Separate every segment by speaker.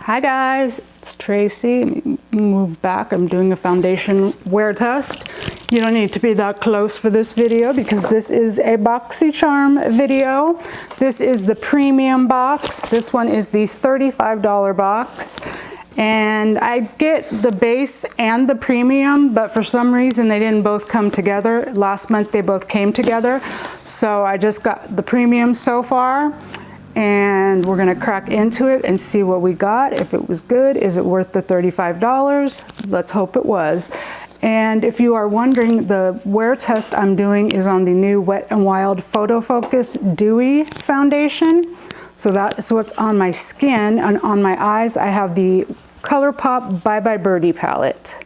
Speaker 1: Hi guys, it's Tracy. Let me move back. I'm doing a foundation wear test. You don't need to be that close for this video because this is a Boxycharm video. This is the premium box. This one is the $35 box. And I get the base and the premium, but for some reason they didn't both come together. Last month they both came together. So I just got the premium so far. And we're gonna crack into it and see what we got. If it was good, is it worth the $35? Let's hope it was. And if you are wondering, the wear test I'm doing is on the new Wet n Wild Photofocus Dewy foundation. So that's what's on my skin, and on my eyes I have the ColourPop Bye Bye Birdie palette.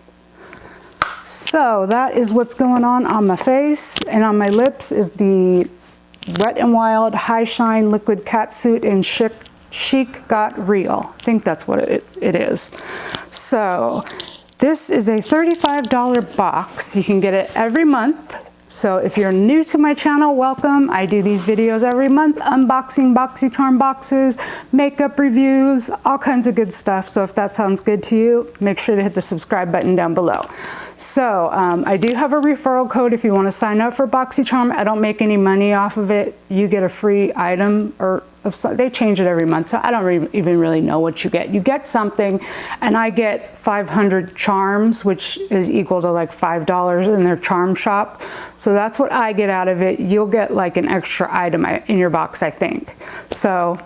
Speaker 1: So that is what's going on my face, and on my lips is the Wet n Wild High Shine Liquid Catsuit in Chic Got Real. I think that's what it is. So this is a $35 box. You can get it every month. So if you're new to my channel, welcome. I do these videos every month, unboxing Boxycharm boxes, makeup reviews, all kinds of good stuff. So if that sounds good to you, make sure to hit the subscribe button down below. So I do have a referral code if you want to sign up for Boxycharm. I don't make any money off of it. You get a free item, or they change it every month, so I don't even really know what you get. You get something, and I get 500 charms, which is equal to like $5 in their charm shop. So that's what I get out of it. You'll get like an extra item in your box, I think. So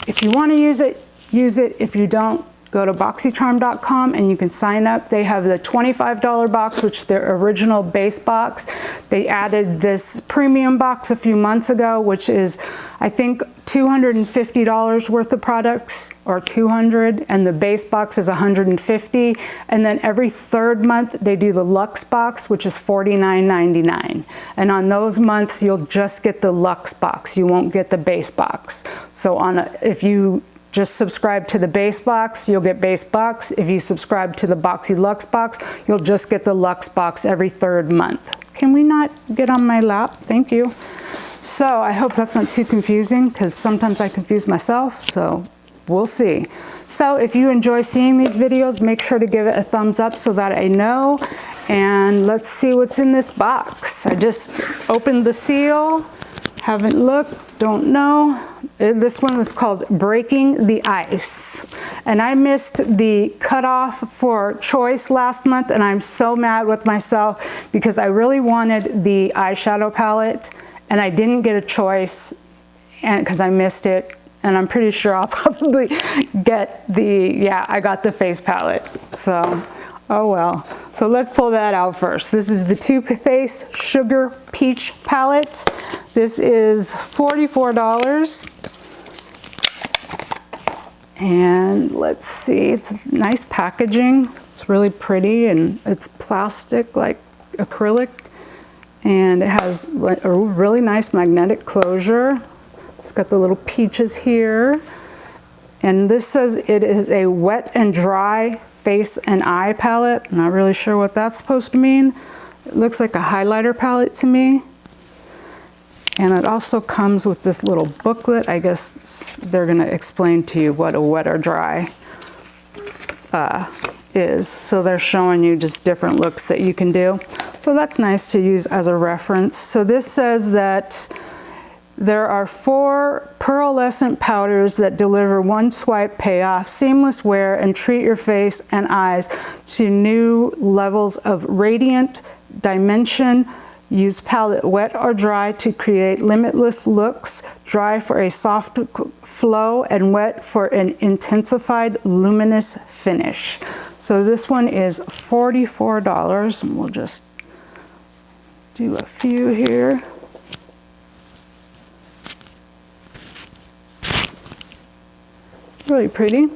Speaker 1: if you want to use it, use it. If you don't, go to boxycharm.com and you can sign up. They have the $25 box, which is their original base box. They added this premium box a few months ago, which is, I think, $250 worth of products, or $200, and the base box is $150. And then every third month they do the Luxe box, which is $49.99. And on those months you'll just get the Luxe box. You won't get the base box. So if you just subscribe to the base box, you'll get base box. If you subscribe to the Boxy Luxe box, you'll just get the Luxe box every third month. Can we not get on my lap? Thank you. So I hope that's not too confusing, because sometimes I confuse myself, so we'll see. So if you enjoy seeing these videos, make sure to give it a thumbs up so that I know. And let's see what's in this box. I just opened the seal, haven't looked, don't know. This one was called Breaking the Ice. And I missed the cutoff for choice last month, and I'm so mad with myself because I really wanted the eyeshadow palette and I didn't get a choice, and because I missed it. And I'm pretty sure I'll probably get I got the face palette. So, oh well. So let's pull that out first. This is the Too Faced Sugar Peach palette. This is $44. And let's see, it's nice packaging. It's really pretty, and it's plastic, like acrylic. And it has a really nice magnetic closure. It's got the little peaches here. And this says it is a wet and dry face and eye palette. I'm not really sure what that's supposed to mean. It looks like a highlighter palette to me. And it also comes with this little booklet. I guess they're gonna explain to you what a wet or dry is. So they're showing you just different looks that you can do. So that's nice to use as a reference. So this says that there are 4 pearlescent powders that deliver one swipe payoff, seamless wear, and treat your face and eyes to new levels of radiant dimension. Use palette wet or dry to create limitless looks, dry for a soft flow, and wet for an intensified luminous finish. So this one is $44, and we'll just do a few here. Really pretty.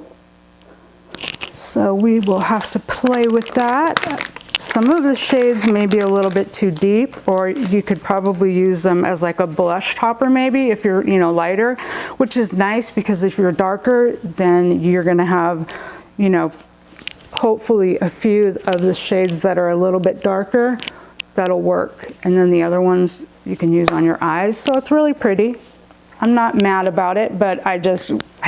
Speaker 1: So we will have to play with that. Some of the shades may be a little bit too deep, or you could probably use them as like a blush topper maybe if you're, lighter, which is nice because if you're darker, then you're gonna have, hopefully a few of the shades that are a little bit darker. That'll work. And then the other ones you can use on your eyes. So it's really pretty. I'm not mad about it, but I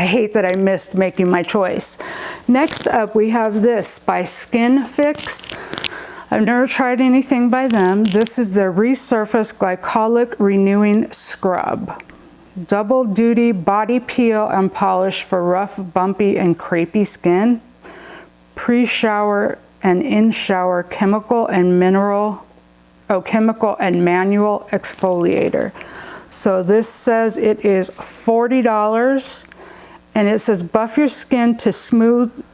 Speaker 1: I hate that I missed making my choice. Next up, we have this by Skin Fix. I've never tried anything by them. This is the Resurface Glycolic Renewing Scrub. Double duty body peel and polish for rough, bumpy, and crepey skin. Pre-shower and in-shower chemical and manual exfoliator. So this says it is $40, and it says buff your skin to smooth.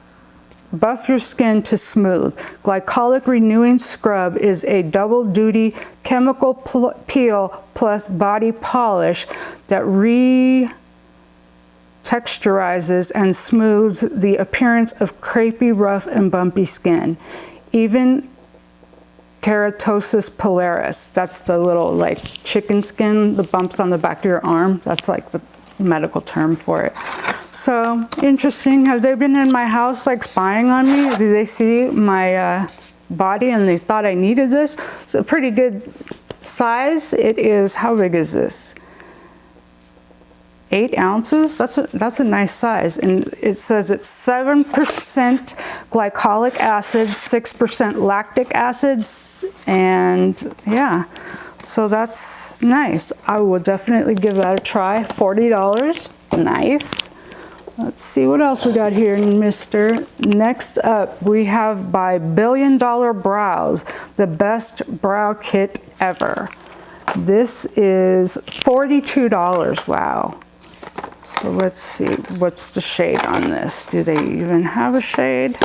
Speaker 1: Glycolic Renewing Scrub is a double duty chemical peel plus body polish that texturizes and smooths the appearance of crepey, rough, and bumpy skin. Even keratosis pilaris, that's the little like chicken skin, the bumps on the back of your arm. That's like the medical term for it. So interesting. Have they been in my house like spying on me? Do they see my body and they thought I needed this? It's a pretty good size. It is, how big is this? 8 ounces. That's a nice size, and it says it's 7% glycolic acid, 6% lactic acid, and yeah, so that's nice. I will definitely give that a try. $40, nice. Let's see what else we got here, mister. Next up, we have by Billion Dollar Brows, the best brow kit ever. This is $42, wow. So let's see, what's the shade on this? Do they even have a shade?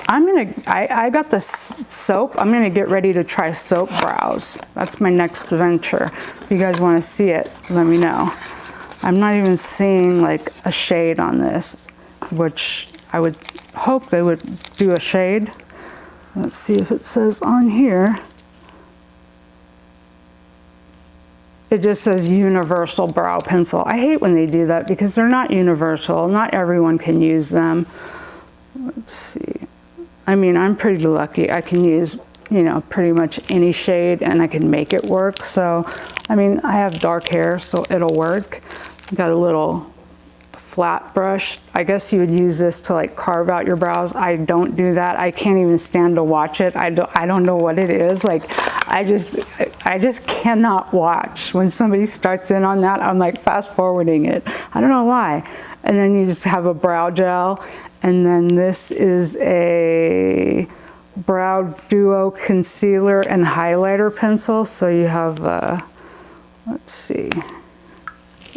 Speaker 1: I got the soap. I'm gonna get ready to try soap brows. That's my next venture. If you guys wanna see it, let me know. I'm not even seeing like a shade on this, which I would hope they would do a shade. Let's see if it says on here. It just says universal brow pencil. I hate when they do that because they're not universal. Not everyone can use them. Let's see. I mean, I'm pretty lucky. I can use, you know, pretty much any shade and I can make it work. So, I mean, I have dark hair, so it'll work. Got a little flat brush. I guess you would use this to like carve out your brows. I don't do that. I can't even stand to watch it. I don't know what it is. Like, I just cannot watch. When somebody starts in on that, I'm like fast forwarding it. I don't know why. And then you just have a brow gel. And then this is a Brow Duo concealer and highlighter pencil. So you have, let's see.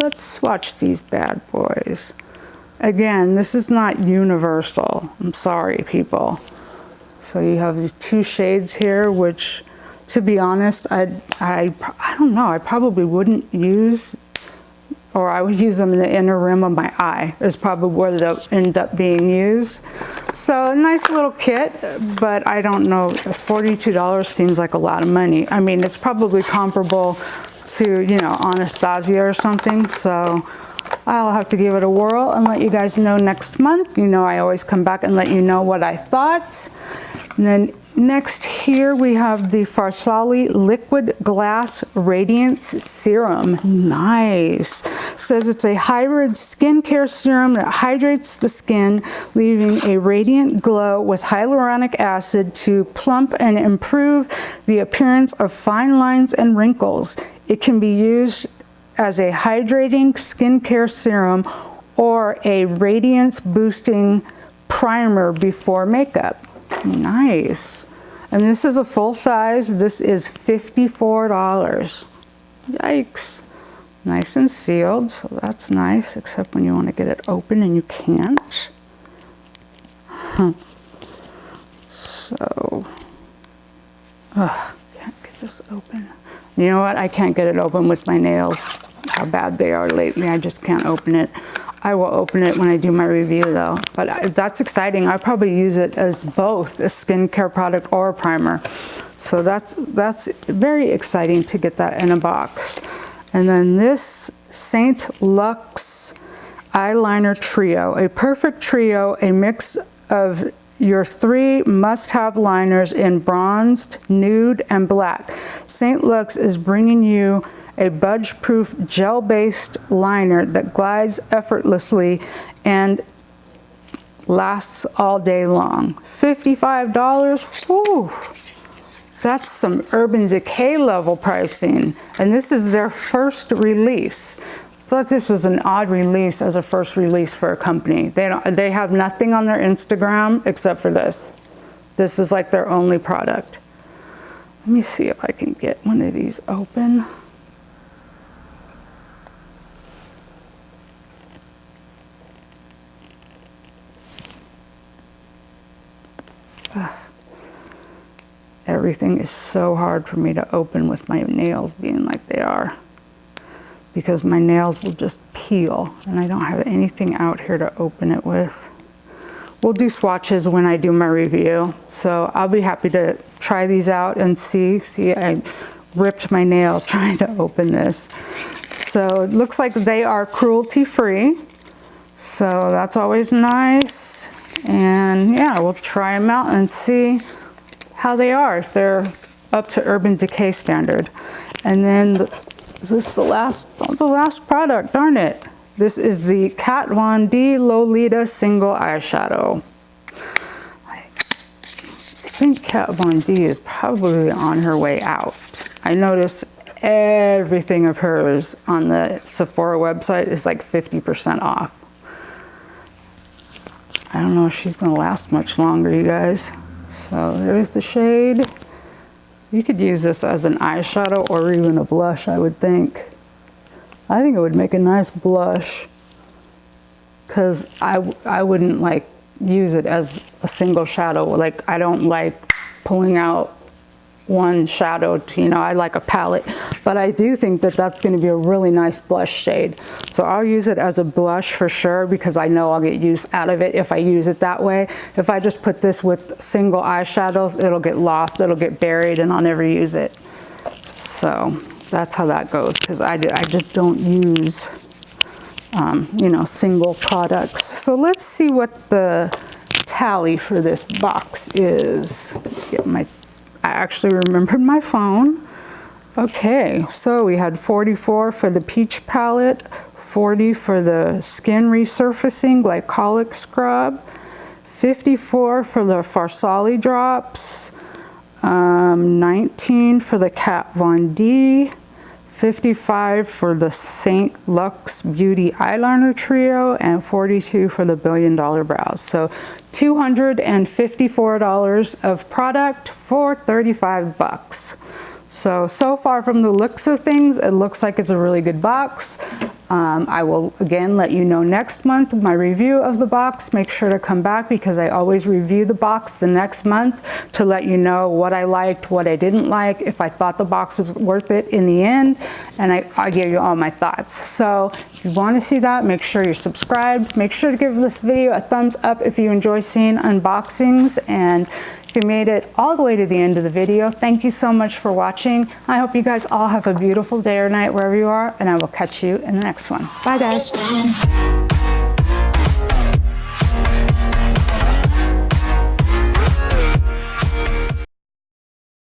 Speaker 1: Let's swatch these bad boys. Again, this is not universal. I'm sorry, people. So you have these 2 shades here, which, to be honest, I don't know. I probably wouldn't use, or I would use them in the inner rim of my eye. Is probably where they'll end up being used. So nice little kit, but I don't know. $42 seems like a lot of money. I mean, it's probably comparable to, you know, Anastasia or something. So I'll have to give it a whirl and let you guys know next month. You know, I always come back and let you know what I thought. And then next here we have the Farsali Liquid Glass Radiance Serum. Nice. Says it's a hybrid skincare serum that hydrates the skin, leaving a radiant glow with hyaluronic acid to plump and improve the appearance of fine lines and wrinkles. It can be used as a hydrating skincare serum or a radiance boosting primer before makeup. Nice. And this is a full size. This is $54. Yikes. Nice and sealed, so that's nice, except when you want to get it open and you can't. So, can't get this open. You know what? I can't get it open with my nails. How bad they are lately. I just can't open it. I will open it when I do my review though. But that's exciting. I probably use it as both a skincare product or a primer. So that's very exciting to get that in a box. And then this Saint Luxe eyeliner trio, a perfect trio, a mix of your 3 must-have liners in bronzed, nude, and black. Saint Luxe is bringing you a budge-proof gel-based liner that glides effortlessly and lasts all day long. $55. Ooh, that's some Urban Decay level pricing. And this is their first release. Thought this was an odd release as a first release for a company. They have nothing on their Instagram except for this. This is like their only product. Let me see if I can get one of these open. Everything is so hard for me to open with my nails being like they are, because my nails will just peel and I don't have anything out here to open it with. We'll do swatches when I do my review, so I'll be happy to try these out and see. See, I ripped my nail trying to open this. So it looks like they are cruelty-free, so that's always nice. And yeah, we'll try them out and see how they are, if they're up to Urban Decay standard. And then, is this the last product? Darn it. This is the Kat Von D Lolita Single Eyeshadow. I think Kat Von D is probably on her way out. I noticed everything of hers on the Sephora website is like 50% off. I don't know if she's gonna last much longer, you guys. So there's the shade. You could use this as an eyeshadow or even a blush, I would think. I think it would make a nice blush, because I wouldn't like use it as a single shadow. Like, I don't like pulling out one shadow to, you know, I like a palette, but I do think that that's going to be a really nice blush shade. So I'll use it as a blush for sure, because I know I'll get use out of it if I use it that way. If I just put this with single eyeshadows, it'll get lost, it'll get buried, and I'll never use it. So that's how that goes, because I just don't use, you know, single products. So let's see what the tally for this box is. I actually remembered my phone. Okay, so we had 44 for the peach palette, 40 for the skin resurfacing glycolic scrub, 54 for the Farsali drops, 19 for the Kat Von D, 55 for the St. Luxe Beauty Eyeliner Trio, and 42 for the Billion Dollar Brows. So $254 of product for 35 bucks. So far from the looks of things, it looks like it's a really good box. I will again let you know next month my review of the box. Make sure to come back, because I always review the box the next month to let you know what I liked, what I didn't like, if I thought the box was worth it in the end, and I give you all my thoughts. So if you want to see that, make sure you're subscribed. Make sure to give this video a thumbs up if you enjoy seeing unboxings, and if you made it all the way to the end of the video, thank you so much for watching. I hope you guys all have a beautiful day or night wherever you are, and I will catch you in the next one. Bye, guys.